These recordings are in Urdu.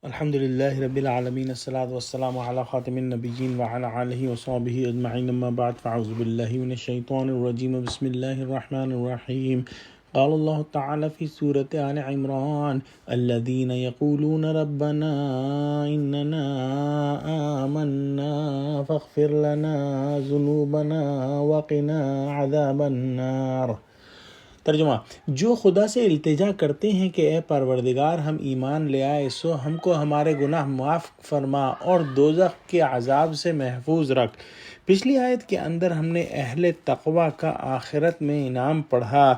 الحمد لله رب العالمين الصلاة والسلام على خاتم النبيين وعلى آله وصحبه أجمعين أما بعد فأعوذ بالله من الشيطان الرجيم بسم الله الرحمن الرحيم قال الله تعالى في سورة آل عمران الذين يقولون ربنا إننا آمنا فاغفر لنا ذنوبنا وقنا عذاب النار۔ ترجمہ: جو خدا سے التجا کرتے ہیں کہ اے پروردگار ہم ایمان لے آئے سو ہم کو ہمارے گناہ معاف فرما اور دوزخ کے عذاب سے محفوظ رکھ۔ پچھلی آیت کے اندر ہم نے اہل تقوی کا آخرت میں انعام پڑھا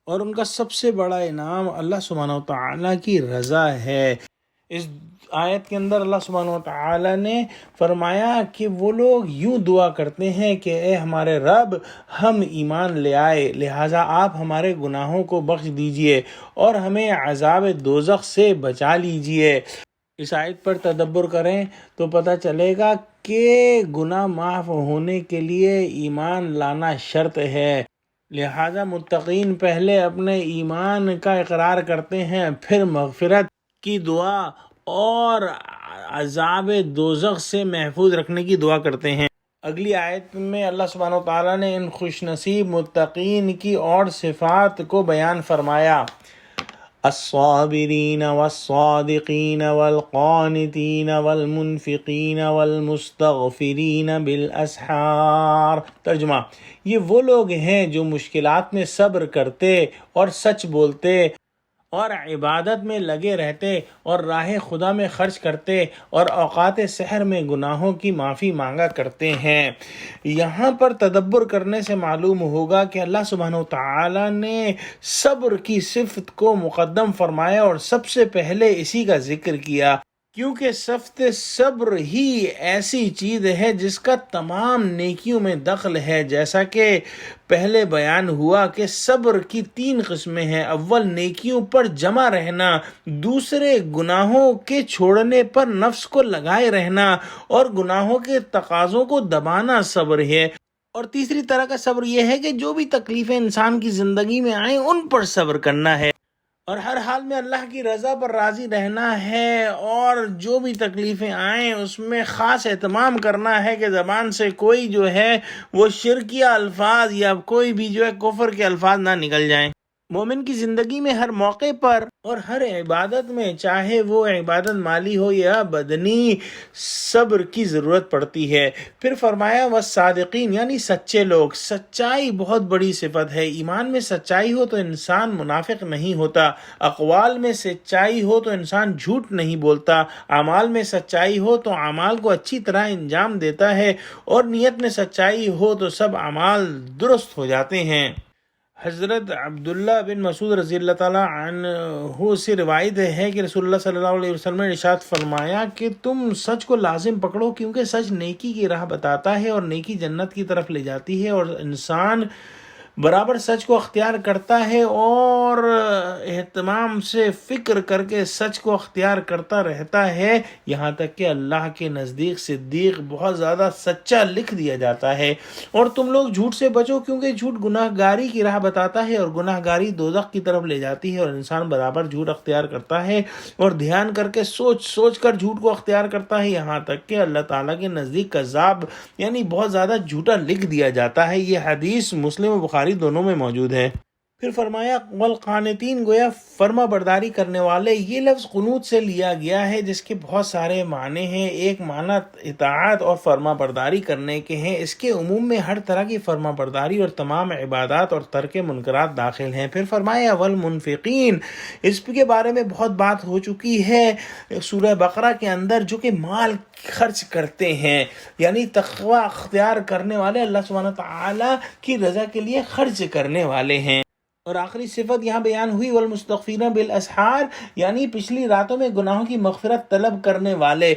اور ان کا سب سے بڑا انعام اللہ سبحانہ و تعالیٰ کی رضا ہے۔ اس آیت کے اندر اللہ سبحانہ و تعالیٰ نے فرمایا کہ وہ لوگ یوں دعا کرتے ہیں کہ اے ہمارے رب ہم ایمان لے آئے، لہٰذا آپ ہمارے گناہوں کو بخش دیجئے اور ہمیں عذاب دوزخ سے بچا لیجئے۔ اس آیت پر تدبر کریں تو پتہ چلے گا کہ گناہ معاف ہونے کے لیے ایمان لانا شرط ہے، لہٰذا متقین پہلے اپنے ایمان کا اقرار کرتے ہیں، پھر مغفرت کی دعا اور عذاب دوزخ سے محفوظ رکھنے کی دعا کرتے ہیں۔ اگلی آیت میں اللہ سبحانہ و تعالیٰ نے ان خوش نصیب متقین کی اور صفات کو بیان فرمایا: الصابرین والصادقین والقانتین والمنفقین والمستغفرین بالاسحار۔ ترجمہ: یہ وہ لوگ ہیں جو مشکلات میں صبر کرتے اور سچ بولتے اور عبادت میں لگے رہتے اور راہ خدا میں خرچ کرتے اور اوقات سحر میں گناہوں کی معافی مانگا کرتے ہیں۔ یہاں پر تدبر کرنے سے معلوم ہوگا کہ اللہ سبحانہ و تعالیٰ نے صبر کی صفت کو مقدم فرمایا اور سب سے پہلے اسی کا ذکر کیا، کیونکہ صفت صبر ہی ایسی چیز ہے جس کا تمام نیکیوں میں دخل ہے۔ جیسا کہ پہلے بیان ہوا کہ صبر کی 3 قسمیں ہیں: اول نیکیوں پر جمع رہنا، دوسرے گناہوں کے چھوڑنے پر نفس کو لگائے رہنا اور گناہوں کے تقاضوں کو دبانا صبر ہے، اور تیسری طرح کا صبر یہ ہے کہ جو بھی تکلیفیں انسان کی زندگی میں آئیں ان پر صبر کرنا ہے اور ہر حال میں اللہ کی رضا پر راضی رہنا ہے، اور جو بھی تکلیفیں آئیں اس میں خاص اہتمام کرنا ہے کہ زبان سے کوئی جو ہے وہ شرکیہ الفاظ یا کوئی بھی جو ہے کفر کے الفاظ نہ نکل جائیں۔ مومن کی زندگی میں ہر موقع پر اور ہر عبادت میں، چاہے وہ عبادت مالی ہو یا بدنی، صبر کی ضرورت پڑتی ہے۔ پھر فرمایا والصادقین، یعنی سچے لوگ۔ سچائی بہت بڑی صفت ہے۔ ایمان میں سچائی ہو تو انسان منافق نہیں ہوتا، اقوال میں سچائی ہو تو انسان جھوٹ نہیں بولتا، اعمال میں سچائی ہو تو اعمال کو اچھی طرح انجام دیتا ہے، اور نیت میں سچائی ہو تو سب اعمال درست ہو جاتے ہیں۔ حضرت عبداللہ بن مسعود رضی اللہ تعالیٰ عنہ سے روایت ہے کہ رسول اللہ صلی اللہ علیہ وسلم نے ارشاد فرمایا کہ تم سچ کو لازم پکڑو، کیونکہ سچ نیکی کی راہ بتاتا ہے اور نیکی جنت کی طرف لے جاتی ہے، اور انسان برابر سچ کو اختیار کرتا ہے اور اہتمام سے فکر کر کے سچ کو اختیار کرتا رہتا ہے، یہاں تک کہ اللہ کے نزدیک صدیق بہت زیادہ سچا لکھ دیا جاتا ہے۔ اور تم لوگ جھوٹ سے بچو، کیونکہ جھوٹ گناہ گاری کی راہ بتاتا ہے اور گناہ گاری دوزخ کی طرف لے جاتی ہے، اور انسان برابر جھوٹ اختیار کرتا ہے اور دھیان کر کے سوچ کر جھوٹ کو اختیار کرتا ہے، یہاں تک کہ اللہ تعالیٰ کے نزدیک کذاب یعنی بہت زیادہ جھوٹا لکھ دیا جاتا ہے۔ یہ حدیث مسلم و بخاری دونوں میں موجود ہے۔ پھر فرمایا والقانتین، گویا فرما برداری کرنے والے۔ یہ لفظ قنوت سے لیا گیا ہے جس کے بہت سارے معنی ہیں۔ ایک معنی اطاعت اور فرما برداری کرنے کے ہیں۔ اس کے عموم میں ہر طرح کی فرما برداری اور تمام عبادات اور ترک منکرات داخل ہیں۔ پھر فرمایا والمنفقین، اس کے بارے میں بہت بات ہو چکی ہے سورہ بقرہ کے اندر، جو کہ مال خرچ کرتے ہیں، یعنی تقوی اختیار کرنے والے، اللہ سبحانہ تعالیٰ کی رضا کے لیے خرچ کرنے والے ہیں۔ اور آخری صفت یہاں بیان ہوئی والمستغفرین بالاسحار، یعنی پچھلی راتوں میں گناہوں کی مغفرت طلب کرنے والے۔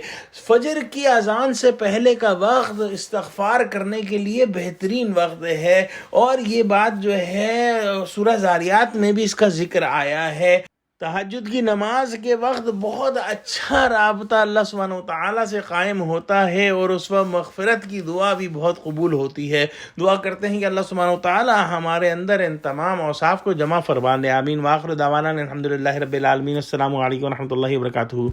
فجر کی اذان سے پہلے کا وقت استغفار کرنے کے لیے بہترین وقت ہے، اور یہ بات جو ہے سورہ ذاریات میں بھی اس کا ذکر آیا ہے۔ تہجد کی نماز کے وقت بہت اچھا رابطہ اللہ سبحانہ وتعالیٰ سے قائم ہوتا ہے، اور اس وقت مغفرت کی دعا بھی بہت قبول ہوتی ہے۔ دعا کرتے ہیں کہ اللہ سبحانہ وتعالیٰ ہمارے اندر ان تمام اوصاف کو جمع فرما دے۔ آمین۔ وآخر دعوانا الحمدللہ رب العالمین۔ السلام علیکم ورحمۃ اللہ وبرکاتہ۔